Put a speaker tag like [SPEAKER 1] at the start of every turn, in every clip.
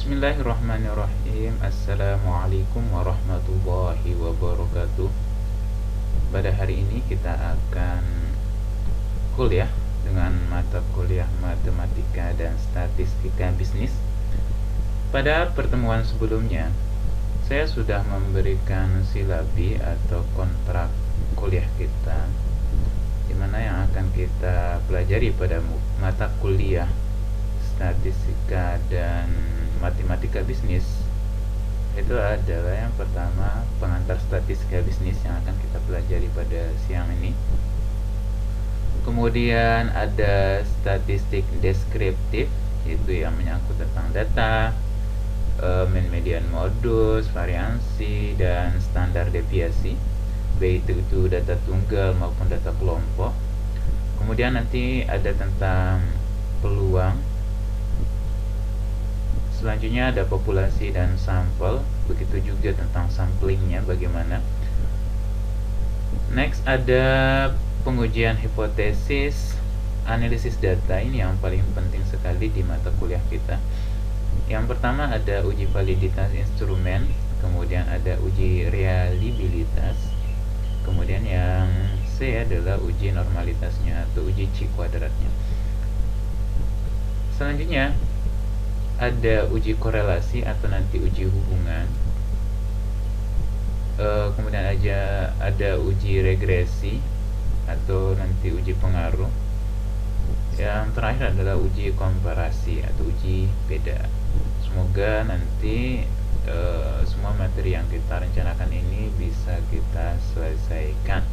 [SPEAKER 1] Bismillahirrahmanirrahim. Assalamualaikum warahmatullahi wabarakatuh. Pada hari ini kita akan kuliah dengan mata kuliah matematika dan statistika bisnis. Pada pertemuan sebelumnya, saya sudah memberikan silabi atau kontrak kuliah kita, di mana yang akan kita pelajari pada mata kuliah statistika dan matematika bisnis itu adalah yang pertama pengantar statistika bisnis yang akan kita pelajari pada siang ini. Kemudian ada statistik deskriptif, yaitu yang menyangkut tentang data, mean median modus, variansi, dan standar deviasi, baik itu data tunggal maupun data kelompok. Kemudian nanti ada tentang peluang. Selanjutnya ada populasi dan sampel, begitu juga tentang samplingnya bagaimana. Next ada pengujian hipotesis, analisis data. Ini yang paling penting sekali di mata kuliah kita. Yang pertama ada uji validitas instrumen, kemudian ada uji reliabilitas, kemudian yang C adalah uji normalitasnya atau uji C kuadratnya. Selanjutnya ada uji korelasi atau nanti uji hubungan. Kemudian ada uji regresi atau nanti uji pengaruh. Yang terakhir adalah uji komparasi atau uji beda. Semoga nanti semua materi yang kita rencanakan ini bisa kita selesaikan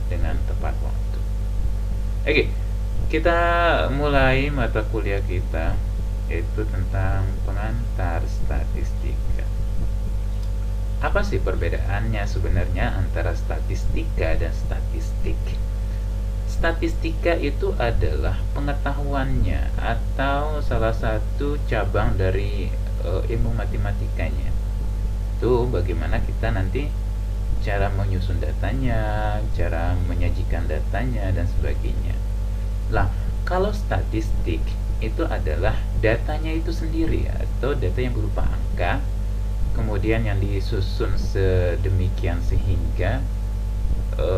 [SPEAKER 1] dengan tepat waktu. Oke, kita mulai mata kuliah kita, yaitu tentang pengantar statistika. Apa sih perbedaannya sebenarnya antara statistika dan statistik? Statistika itu adalah pengetahuannya atau salah satu cabang dari ilmu matematikanya. Itu bagaimana kita nanti cara menyusun datanya, cara menyajikan datanya, dan sebagainya. Lah, kalau statistik itu adalah datanya itu sendiri atau data yang berupa angka, kemudian yang disusun sedemikian sehingga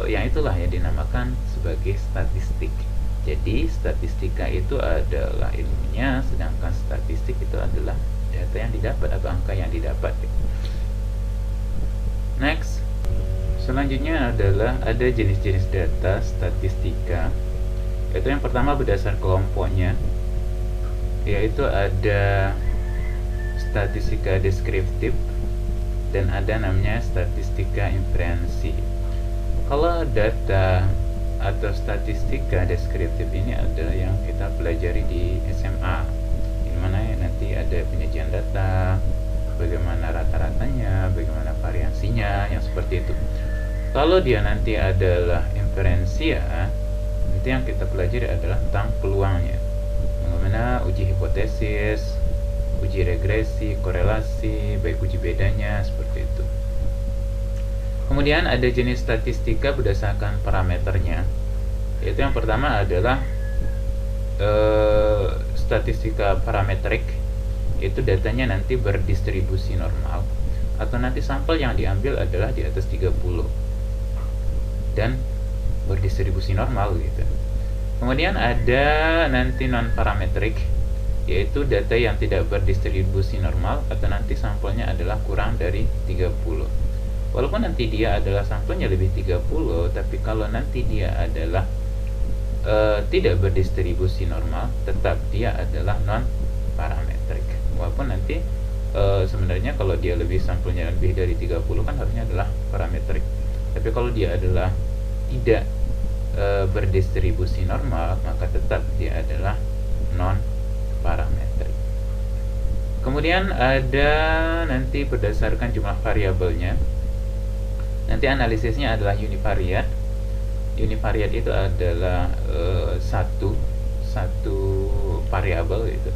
[SPEAKER 1] yang itulah yang dinamakan sebagai statistik. Jadi statistika itu adalah ilmunya, sedangkan statistik itu adalah data yang didapat atau angka yang didapat. Next, selanjutnya adalah ada jenis-jenis data statistika. Itu yang pertama berdasar kelompoknya, yaitu ada statistika deskriptif dan ada namanya statistika inferensi. Kalau data atau statistika deskriptif ini adalah yang kita pelajari di SMA, di mana nanti ada penyajian data, bagaimana rata-ratanya, bagaimana variansinya, yang seperti itu. Kalau dia nanti adalah inferensia, nanti yang kita pelajari adalah tentang peluangnya, bagaimana uji hipotesis, uji regresi, korelasi, baik uji bedanya, seperti itu. Kemudian ada jenis statistika berdasarkan parameternya, yaitu yang pertama adalah statistika parametrik, yaitu datanya nanti berdistribusi normal atau nanti sampel yang diambil adalah di atas 30 dan berdistribusi normal gitu. Kemudian ada nanti non parametrik, yaitu data yang tidak berdistribusi normal atau nanti sampelnya adalah kurang dari 30. Walaupun nanti dia adalah sampelnya lebih 30, tapi kalau nanti dia adalah tidak berdistribusi normal, tetap dia adalah non parametrik. Walaupun nanti sebenarnya kalau dia lebih sampelnya lebih dari 30 kan harusnya adalah parametrik. Tapi kalau dia adalah tidak berdistribusi normal, maka tetap dia adalah non parametrik. Kemudian ada nanti berdasarkan jumlah variabelnya. Nanti analisisnya adalah univariat. Univariat itu adalah satu variabel itu.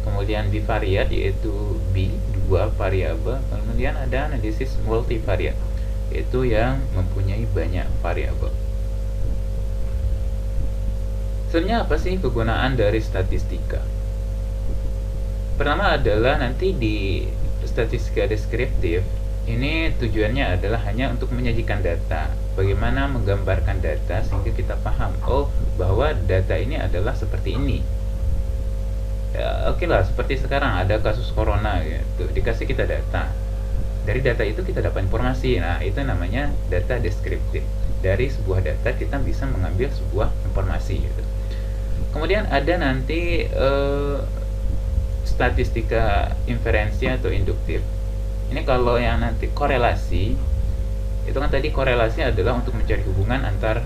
[SPEAKER 1] Kemudian bivariat yaitu dua variabel. Kemudian ada analisis multivariat, yaitu yang mempunyai banyak variabel. Sebenarnya apa sih kegunaan dari statistika? Pertama adalah nanti di statistika deskriptif ini tujuannya adalah hanya untuk menyajikan data, bagaimana menggambarkan data sehingga kita paham, oh bahwa data ini adalah seperti ini. Ya, oke lah, seperti sekarang ada kasus corona gitu, dikasih kita data. Dari data itu kita dapat informasi. Nah, itu namanya data deskriptif. Dari sebuah data kita bisa mengambil sebuah informasi gitu. Kemudian ada nanti statistika inferensi atau induktif. Ini kalau yang nanti korelasi, itu kan tadi korelasi adalah untuk mencari hubungan antar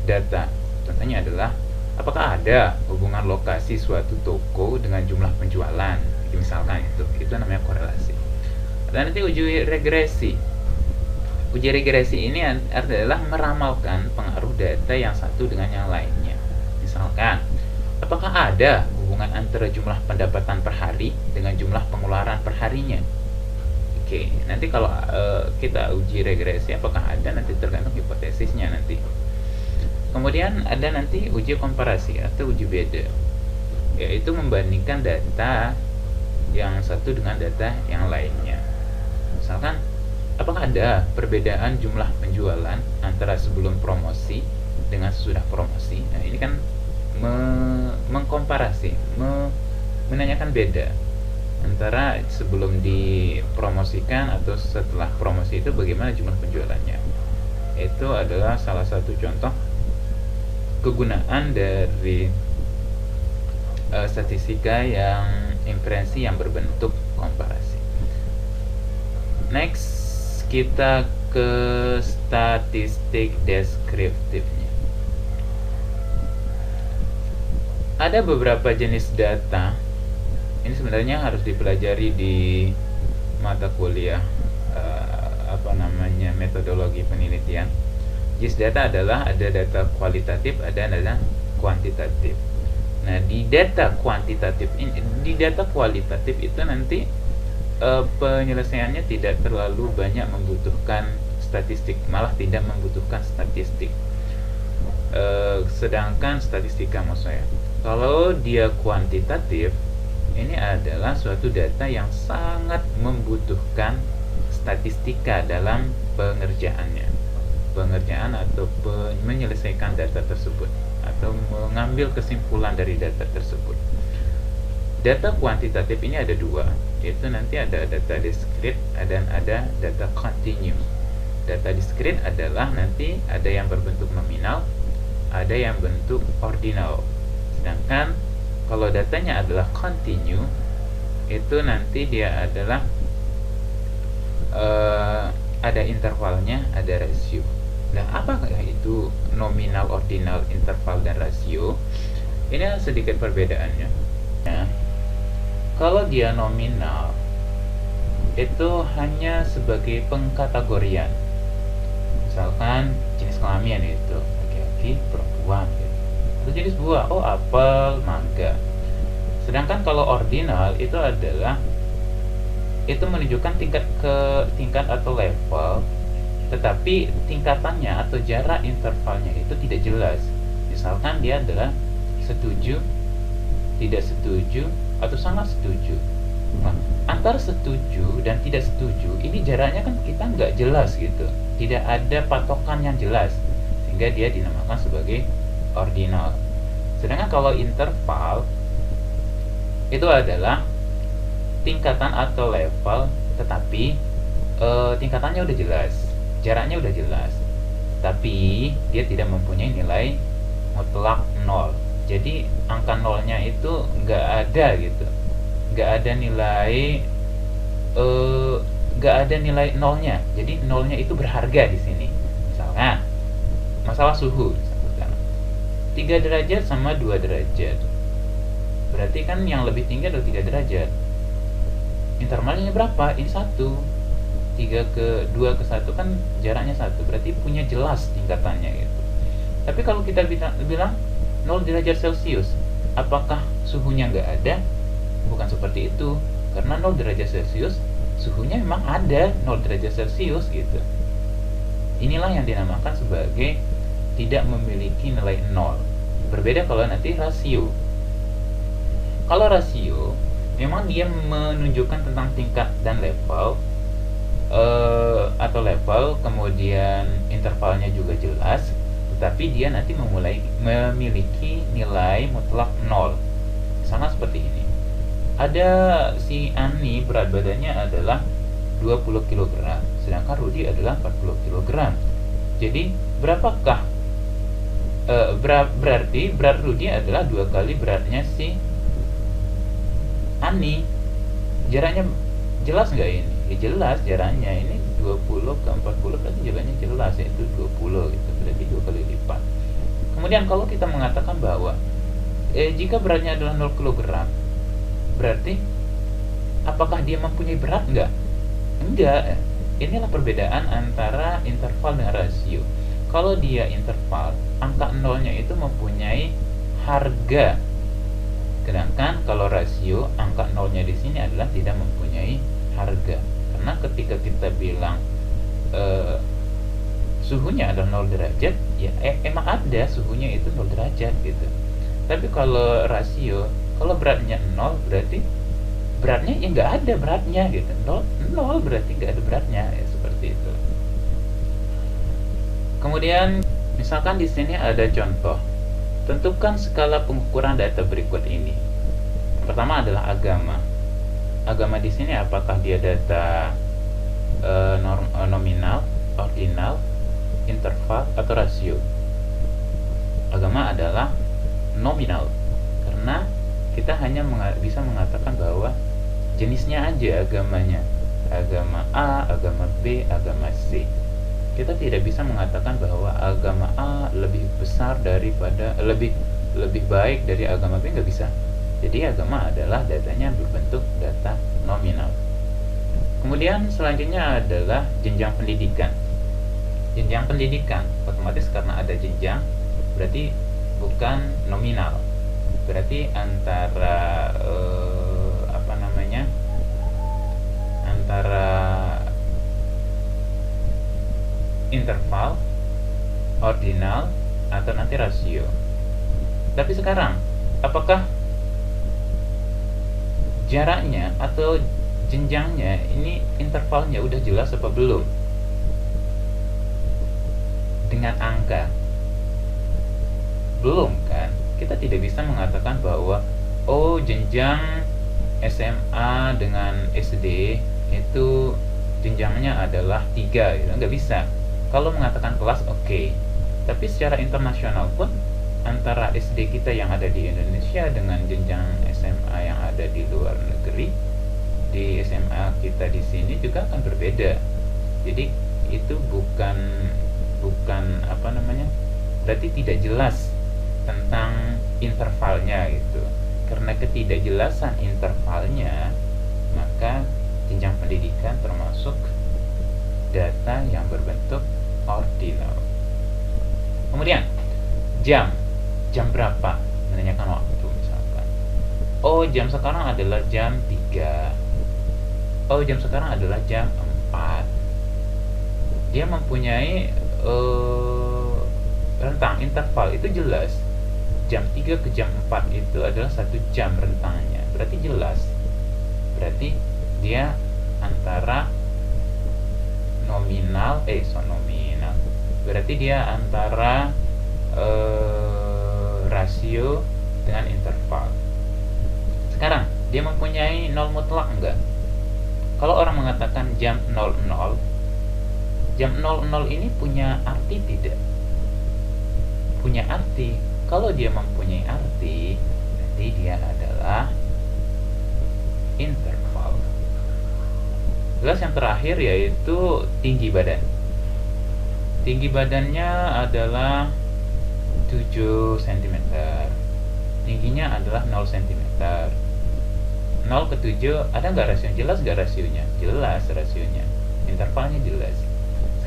[SPEAKER 1] data. Contohnya adalah apakah ada hubungan lokasi suatu toko dengan jumlah penjualan, misalkan itu namanya korelasi. Dan nanti uji regresi. Uji regresi ini adalah meramalkan pengaruh data yang satu dengan yang lainnya. Misalkan, apakah ada hubungan antara jumlah pendapatan per hari dengan jumlah pengeluaran per harinya? Oke, nanti kalau kita uji regresi apakah ada, nanti tergantung hipotesisnya nanti. Kemudian ada nanti uji komparasi atau uji beda, yaitu membandingkan data yang satu dengan data yang lainnya. Misalkan, apakah ada perbedaan jumlah penjualan antara sebelum promosi dengan sesudah promosi? Nah, ini kan mengkomparasi, menanyakan beda antara sebelum dipromosikan atau setelah promosi itu bagaimana jumlah penjualannya. Itu adalah salah satu contoh kegunaan dari statistika yang inferensi yang berbentuk komparasi. Next, kita ke statistik deskriptifnya. Ada beberapa jenis data. Ini sebenarnya harus dipelajari di mata kuliah metodologi penelitian. Jenis data adalah ada data kualitatif, ada data kuantitatif. Nah, di data kualitatif itu nanti penyelesaiannya tidak terlalu banyak membutuhkan statistik, malah tidak membutuhkan statistik. Sedangkan statistika maksud saya, kalau dia kuantitatif, ini adalah suatu data yang sangat membutuhkan statistika dalam pengerjaan atau menyelesaikan data tersebut atau mengambil kesimpulan dari data tersebut. Data kuantitatif ini ada dua, yaitu nanti ada data diskrit dan ada data kontinu. Data diskrit adalah nanti ada yang berbentuk nominal, ada yang bentuk ordinal. Sedangkan kalau datanya adalah kontinu, itu nanti dia adalah ada intervalnya, ada rasio. Nah, apakah itu nominal, ordinal, interval, dan rasio? Ini sedikit perbedaannya. Nah, kalau dia nominal, itu hanya sebagai pengkategorian. Misalkan jenis kelamin itu laki-laki, perempuan gitu. Itu jenis buah, oh apel, mangga. Sedangkan kalau ordinal itu adalah menunjukkan tingkat atau level, tetapi tingkatannya atau jarak intervalnya itu tidak jelas. Misalkan dia adalah setuju, tidak setuju, atau sangat setuju. Nah, antara setuju dan tidak setuju ini jaraknya kan kita nggak jelas gitu, tidak ada patokan yang jelas, sehingga dia dinamakan sebagai ordinal. Sedangkan kalau interval itu adalah tingkatan atau level, tetapi tingkatannya udah jelas, jaraknya udah jelas, tapi dia tidak mempunyai nilai mutlak 0. Jadi angka nolnya itu nggak ada gitu, nggak ada nilai nolnya. Jadi nolnya itu berharga di sini. Misalkan masalah suhu, 3 derajat sama 2 derajat, berarti kan yang lebih tinggi adalah 3 derajat. Intervalnya berapa? Ini 1. 3 ke 2 ke 1 kan jaraknya 1, berarti punya jelas tingkatannya gitu. Tapi kalau kita bilang 0 derajat Celcius, apakah suhunya nggak ada? Bukan seperti itu, karena 0 derajat Celcius suhunya memang ada 0 derajat Celcius gitu. Inilah yang dinamakan sebagai tidak memiliki nilai 0. Berbeda kalau nanti rasio. Kalau rasio memang dia menunjukkan tentang tingkat dan level, atau level, kemudian intervalnya juga jelas, tetapi dia nanti memiliki nilai mutlak 0. Sama seperti ini. Ada si Ani berat badannya adalah 20 kg, sedangkan Rudi adalah 40 kg. Jadi berapakah berarti berat Rudi adalah 2 kali beratnya si Ani. Jaraknya jelas nggak ini? Ya jelas jaraknya, ini 20 ke 40 berarti jaraknya jelas, yaitu 20 gitu, berarti 2 kali lipat. Kemudian kalau kita mengatakan bahwa jika beratnya adalah 0 kg, berarti apakah dia mempunyai berat? Enggak. Inilah perbedaan antara interval dan rasio. Kalau dia interval, angka nolnya itu mempunyai harga. Sedangkan kalau rasio, angka nolnya di sini adalah tidak mempunyai harga. Karena ketika kita bilang suhunya adalah 0 derajat, ya emang ada suhunya itu 0 derajat gitu. Tapi kalau rasio, kalau beratnya 0 berarti beratnya ya nggak ada beratnya gitu. 0 berarti nggak ada beratnya, ya seperti itu. Kemudian misalkan di sini ada contoh. Tentukan skala pengukuran data berikut ini. Yang pertama adalah agama. Agama di sini apakah dia data nominal, ordinal, interval, atau rasio? Agama adalah nominal, karena kita hanya bisa mengatakan bahwa jenisnya aja agamanya. Agama A, agama B, agama C. Kita tidak bisa mengatakan bahwa agama A lebih besar daripada lebih baik dari agama B, nggak bisa. Jadi agama adalah datanya berbentuk data nominal. Kemudian selanjutnya adalah jenjang pendidikan. Jenjang pendidikan otomatis karena ada jenjang berarti bukan nominal. Berarti antara antara interval, ordinal, atau nanti rasio. Tapi sekarang, apakah jaraknya atau jenjangnya ini intervalnya udah jelas apa belum? Dengan angka? Belum kan? Kita tidak bisa mengatakan bahwa jenjang SMA dengan SD itu jenjangnya adalah 3 gitu. Nggak bisa. Kalau mengatakan kelas oke. Tapi secara internasional pun antara SD kita yang ada di Indonesia dengan jenjang SMA yang ada di luar negeri, di SMA kita di sini juga akan berbeda. Jadi itu bukan berarti tidak jelas tentang intervalnya gitu. Karena ketidakjelasan intervalnya, maka jenjang pendidikan termasuk data yang berbentuk ordinal. Kemudian jam berapa? Menanyakan waktu misalkan. Jam sekarang adalah jam 3. Jam sekarang adalah jam 4. Dia mempunyai rentang interval itu jelas. Jam 3 ke jam 4 itu adalah 1 jam rentangnya. Berarti jelas. Berarti dia antara nominal. Berarti dia antara rasio dengan interval. Sekarang, dia mempunyai 0 mutlak enggak? Kalau orang mengatakan jam 00, jam 00 ini punya arti tidak? Punya arti. Kalau dia mempunyai arti, berarti dia adalah interval. Jelas yang terakhir yaitu tinggi badan. Tinggi badannya adalah 7 cm. Tingginya adalah 0 cm. 0 ke 7 ada nggak rasio? Jelas nggak rasionya? Jelas rasionya. Intervalnya jelas.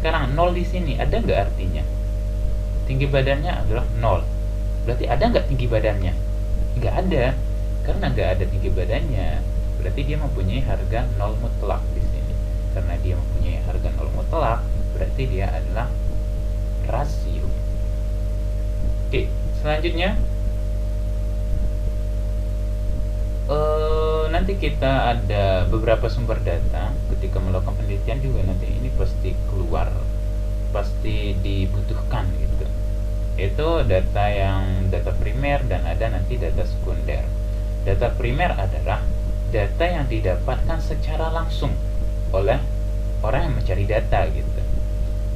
[SPEAKER 1] Sekarang 0 di sini ada nggak artinya? Tinggi badannya adalah 0. Berarti ada nggak tinggi badannya? Nggak ada. Karena nggak ada tinggi badannya, berarti dia mempunyai harga 0 mutlak di sini. Karena dia mempunyai harga 0 mutlak, berarti dia adalah rasio. Oke, selanjutnya nanti kita ada beberapa sumber data ketika melakukan penelitian juga, nanti ini pasti keluar, pasti dibutuhkan gitu. Itu data yang data primer dan ada nanti data sekunder. Data primer adalah data yang didapatkan secara langsung oleh orang yang mencari data gitu.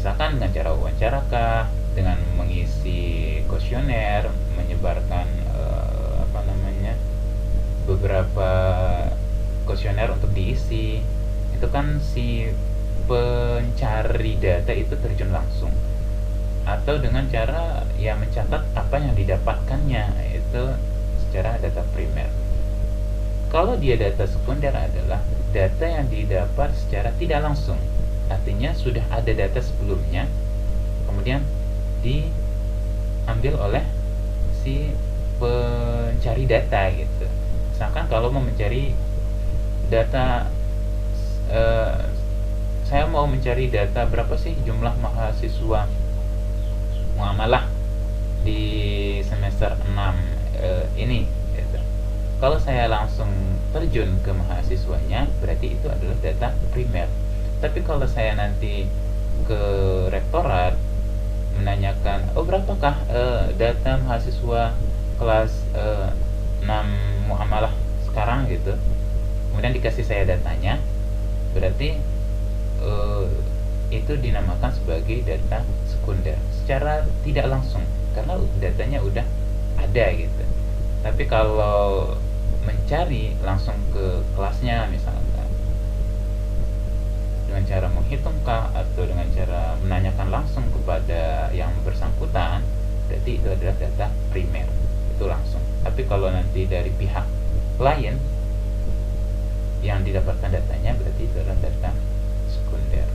[SPEAKER 1] Misalkan dengan cara wawancara kah, dengan mengisi kuesioner, menyebarkan beberapa kuesioner untuk diisi. Itu kan si pencari data itu terjun langsung, atau dengan cara ya mencatat apa yang didapatkannya, itu secara data primer. Kalau dia data sekunder adalah data yang didapat secara tidak langsung, artinya sudah ada data sebelumnya kemudian diambil oleh si pencari data gitu. Misalkan kalau mau mencari data, saya mau mencari data berapa sih jumlah mahasiswa muamalah di semester 6 ini gitu. Kalau saya langsung terjun ke mahasiswanya, berarti itu adalah data primer. Tapi kalau saya nanti ke rektorat menanyakan, berapakah data mahasiswa kelas 6 muamalah sekarang gitu, kemudian dikasih saya datanya, berarti itu dinamakan sebagai data sekunder secara tidak langsung karena datanya udah ada gitu. Tapi kalau mencari langsung ke kelasnya misalkan dengan cara menghitungkah atau dengan cara menanyakan langsung kepada yang bersangkutan, berarti itu adalah data primer, itu langsung. Tapi kalau nanti dari pihak lain yang didapatkan datanya, berarti itu adalah data sekunder.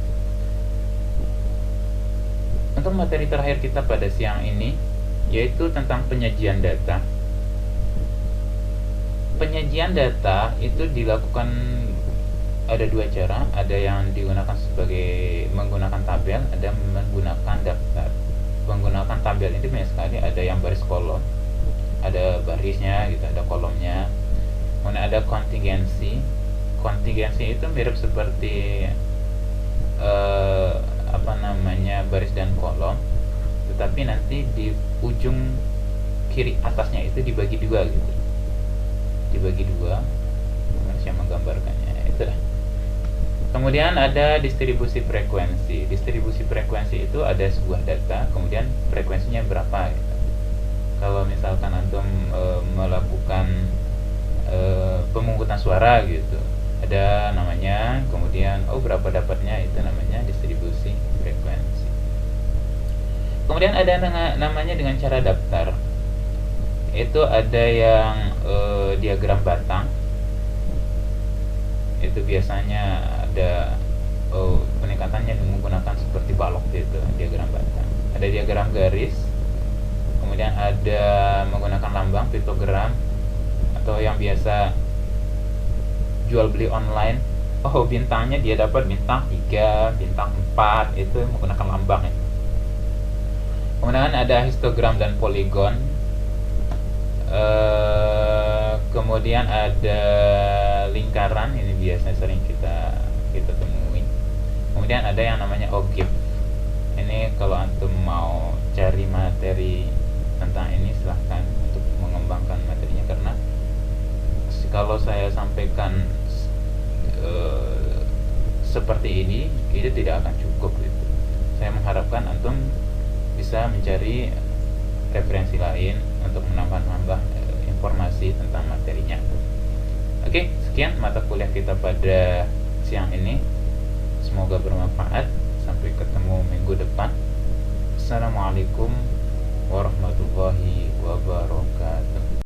[SPEAKER 1] Untuk materi terakhir kita pada siang ini yaitu tentang penyajian data. Penyajian data itu dilakukan ada dua cara, ada yang digunakan sebagai menggunakan tabel, ada menggunakan daftar. Menggunakan tabel ini banyak sekali, ada yang baris kolom, ada barisnya gitu, ada kolomnya. Kemudian ada kontingensi. Kontingensi itu mirip seperti baris dan kolom, tetapi nanti di ujung kiri atasnya itu dibagi dua gitu, dibagi dua. Saya menggambarkannya itu. Kemudian ada distribusi frekuensi. Distribusi frekuensi itu ada sebuah data, kemudian frekuensinya berapa gitu. Kalau misalkan antum melakukan pemungutan suara gitu, ada namanya, kemudian berapa dapatnya, itu namanya distribusi frekuensi. Kemudian ada namanya dengan cara daftar. Itu ada yang diagram batang. Itu biasanya ada peningkatannya menggunakan seperti balok gitu, diagram batang. Ada diagram garis, kemudian ada menggunakan lambang piktogram, atau yang biasa jual beli online, bintangnya dia dapat bintang 3, bintang 4, itu menggunakan lambang itu. Kemudian ada histogram dan poligon. Kemudian ada lingkaran, ini biasanya sering kita temui. Kemudian ada yang namanya OGIF. Ini kalau antum mau cari materi tentang ini silahkan untuk mengembangkan materinya, karena kalau saya sampaikan seperti ini itu tidak akan cukup gitu. Saya mengharapkan antum bisa mencari referensi lain untuk menambah informasi tentang materinya. Oke, sekian mata kuliah kita pada siang ini. Semoga bermanfaat. Sampai ketemu minggu depan. Assalamualaikum